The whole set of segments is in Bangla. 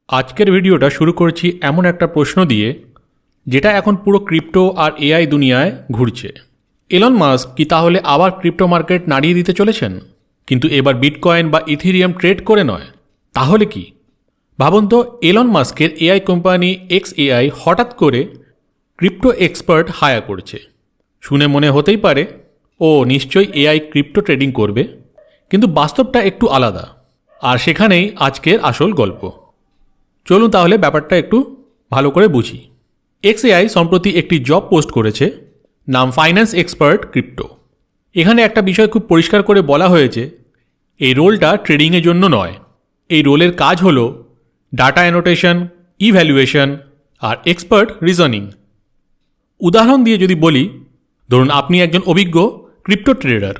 আজকের ভিডিওটা শুরু করছি এমন একটা প্রশ্ন দিয়ে যেটা এখন পুরো ক্রিপ্টো আর এআই দুনিয়ায় ঘুরছে। এলন মাস্ক কি তাহলে আবার ক্রিপ্টো মার্কেট নাড়িয়ে দিতে চলেছেন, কিন্তু এবার বিটকয়েন বা ইথেরিয়াম ট্রেড করে নয়? তাহলে কি? ভাবুন তো, এলন মাস্কের এআই কোম্পানি XAI হঠাৎ করে ক্রিপ্টো এক্সপার্ট হায়ার করছে। শুনে মনে হতেই পারে ও নিশ্চয়ই এআই ক্রিপ্টো ট্রেডিং করবে, কিন্তু বাস্তবটা একটু আলাদা। আর সেখানেই আজকের আসল গল্প। চলুন তাহলে ব্যাপারটা একটু ভালো করে বুঝি। XAI সম্প্রতি একটি জব পোস্ট করেছে, নাম ফাইন্যান্স এক্সপার্ট ক্রিপ্টো। এখানে একটা বিষয় খুব পরিষ্কার করে বলা হয়েছে, এই রোলটা ট্রেডিংয়ের জন্য নয়। এই রোলের কাজ হলো ডাটা অ্যানোটেশন, ইভ্যালুয়েশন আর এক্সপার্ট রিজনিং। উদাহরণ দিয়ে যদি বলি, ধরুন আপনি একজন অভিজ্ঞ ক্রিপ্টো ট্রেডার।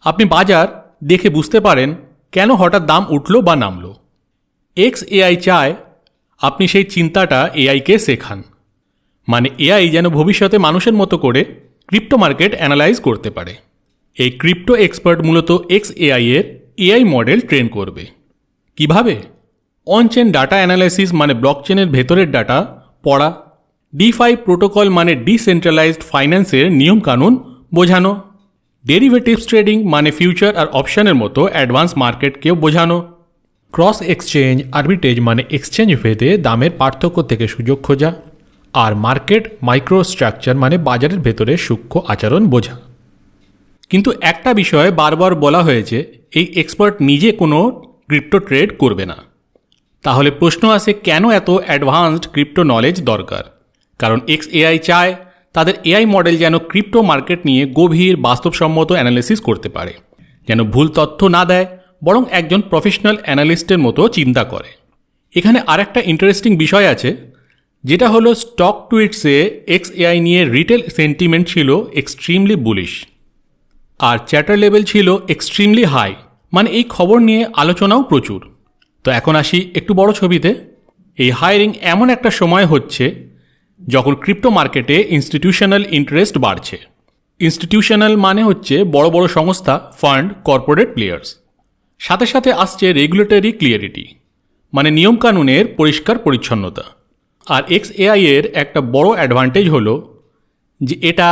আপনি বাজার দেখে বুঝতে পারেন কেন হঠাৎ দাম উঠল বা নামলো। XAI চায় আপনি সেই চিন্তাটা এআইকে শেখান, মানে এআই যেন ভবিষ্যতে মানুষের মতো করে ক্রিপ্টো মার্কেট অ্যানালাইজ করতে পারে। এই ক্রিপ্টো এক্সপার্ট মূলত XAI এর এআই মডেল ট্রেন করবে। কিভাবে? অনচেন ডাটা অ্যানালাইসিস মানে ব্লকচেনের ভেতরের ডাটা পড়া, ডিফাই প্রোটোকল মানে ডিসেন্ট্রালাইজড ফাইন্যান্সের নিয়মকানুন বোঝানো, ডেরিভেটিভস ট্রেডিং মানে ফিউচার আর অপশনের মতো অ্যাডভান্স মার্কেটকেও বোঝানো, ক্রস এক্সচেঞ্জ আরবিট্রেজ মানে এক্সচেঞ্জ ভেদে দামের পার্থক্য থেকে সুযোগ খোঁজা, আর মার্কেট মাইক্রো স্ট্রাকচার মানে বাজারের ভেতরে সূক্ষ্ম আচরণ বোঝা। কিন্তু একটা বিষয় বারবার বলা হয়েছে, এই এক্সপার্ট নিজে কোনো ক্রিপ্টো ট্রেড করবে না। তাহলে প্রশ্ন আসে, কেন এত অ্যাডভান্সড ক্রিপ্টো নলেজ দরকার? কারণ XAI চায় তাদের এআই মডেল যেন ক্রিপ্টো মার্কেট নিয়ে গভীর বাস্তবসম্মত অ্যানালিসিস করতে পারে, যেন ভুল তথ্য না দেয়, বরং একজন প্রফেশনাল অ্যানালিস্টের মতো চিন্তা করে। এখানে আরেকটা ইন্টারেস্টিং বিষয় আছে, যেটা হলো স্টক টুইটসে XAI নিয়ে রিটেল সেন্টিমেন্ট ছিল এক্সট্রিমলি বুলিশ, আর চ্যাটার লেভেল ছিল এক্সট্রিমলি হাই, মানে এই খবর নিয়ে আলোচনাও প্রচুর। তো এখন আসি একটু বড় ছবিতে। এই হায়ারিং এমন একটা সময় হচ্ছে যখন ক্রিপ্টো মার্কেটে ইনস্টিটিউশনাল ইন্টারেস্ট বাড়ছে। ইনস্টিটিউশনাল মানে হচ্ছে বড় বড় সংস্থা, ফান্ড, কর্পোরেট প্লেয়ার্স। সাথে সাথে আসছে রেগুলেটরি ক্লিয়ারিটি, মানে নিয়মকানুনের পরিষ্কার পরিচ্ছন্নতা। আর XAI এর একটা বড় অ্যাডভান্টেজ হলো যে এটা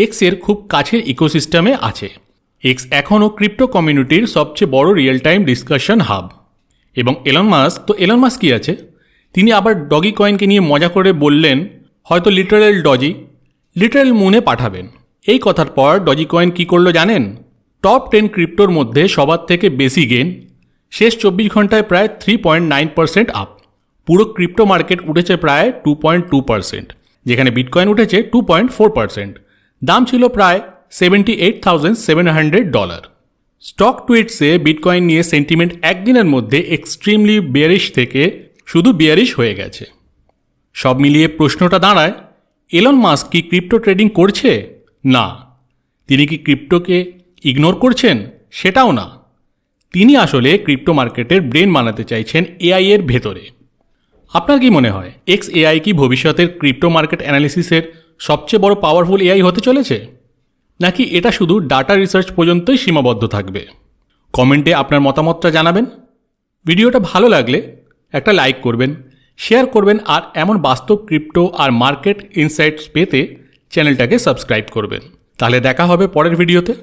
X এর খুব কাছের ইকোসিস্টেমে আছে। X এখনও ক্রিপ্টো কমিউনিটির সবচেয়ে বড় রিয়েল টাইম ডিসকাশন হাব। এবং এলন মাস্ক কি আছে? তিনি আবার ডগি কয়েনকে নিয়ে মজা করে বললেন, হয়তো লিটারেল মুনে পাঠাবেন। এই কথার পর ডজি কয়েন কী করলো জানেন? টপ 10 ক্রিপ্টোর মধ্যে সবার থেকে বেশি গেন, শেষ 24 ঘন্টায় প্রায় 3.9% আপ। পুরো ক্রিপ্টো মার্কেট উঠেছে প্রায় 2.2%, যেখানে বিটকয়েন উঠেছে 2.4%। দাম ছিল প্রায় $78,700। স্টক টুইটসে বিটকয়েন নিয়ে সেন্টিমেন্ট একদিনের মধ্যে এক্সট্রিমলি বিয়ারিশ থেকে শুধু বিয়ারিশ হয়ে গেছে। সব মিলিয়ে প্রশ্নটা দাঁড়ায়, এলন মাস্ক কি ক্রিপ্টো ট্রেডিং করছে? না। তিনি কি ক্রিপ্টোকে ইগনোর করছেন? সেটাও না। তিনি আসলে ক্রিপ্টো মার্কেটের ব্রেন বানাতে চাইছেন এআই এর ভেতরে। আপনার কি মনে হয়, XAI কি ভবিষ্যতের ক্রিপ্টো মার্কেট অ্যানালিসিসের সবচেয়ে বড় পাওয়ারফুল এআই হতে চলেছে, নাকি এটা শুধু ডাটা রিসার্চ পর্যন্তই সীমাবদ্ধ থাকবে? কমেন্টে আপনার মতামতটা জানাবেন। ভিডিওটা ভালো লাগলে একটা লাইক করবেন, শেয়ার করবেন, আর এমন বাস্তব ক্রিপ্টো আর মার্কেট ইনসাইটস পেতে চ্যানেলটাকে সাবস্ক্রাইব করবেন। তাহলে দেখা হবে পরের ভিডিওতে।